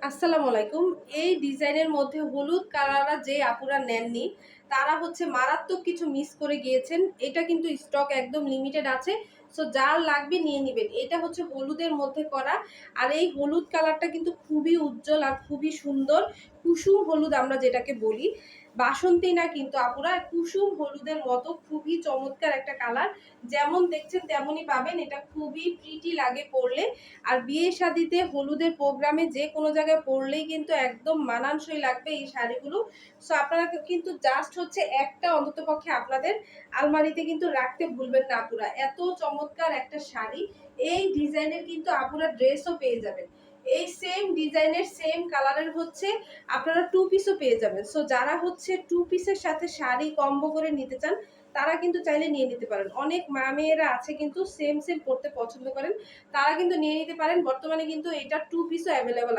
আসসালামু আলাইকুম। এই ডিজাইনের মধ্যে হলুদ কালাররা যে আপুরা নেননি, তারা হচ্ছে মারাত্মক কিছু মিস করে গিয়েছেন। এটা কিন্তু স্টক একদম লিমিটেড আছে। সো যার লাগবে নিয়ে নিবেন। এটা হচ্ছে হলুদের মধ্যে করা। আর এই হলুদ কালারটা কিন্তু খুবই উজ্জ্বল আর খুবই সুন্দর। কুসুম হলুদ আমরা যেটাকে বলি। বাসন্তী না কিন্তু আপুরা কুসুম হলুদের মতো খুবই চমৎকার একটা কালার। যেমন দেখছেন তেমনই পাবেন। এটা খুবই প্রিটি লাগে পরলে। আর বিয়ে শাদিতে হলুদের প্রোগ্রামে যে কোনো জায়গায় পরলেই কিন্তু একদম মানানসই লাগবে এই শাড়িগুলো। সো আপনারা কিন্তু জাস্ট হচ্ছে একটা অন্ততপক্ষে আপনাদের আলমারিতে কিন্তু রাখতে ভুলবেন না আপুরা। এত চমৎকার একটা শাড়ি। এই ডিজাইনের কিন্তু আপুরা ড্রেসও পেয়ে যাবেন। এই সেম ডিজাইনের সেম কালারের হচ্ছে আপনারা টু পিসও পেয়ে যাবেন। সো যারা হচ্ছে টু পিসের সাথে শাড়ি কম্বো করে নিতে চান তারা কিন্তু চাইলে নিয়ে নিতে পারেন। অনেক মা মেয়েরা আছে কিন্তু সেম পড়তে পছন্দ করেন। তারা কিন্তু নিয়ে নিতে পারেন। বর্তমানে কিন্তু এটা টু পিসও এভেইলেবল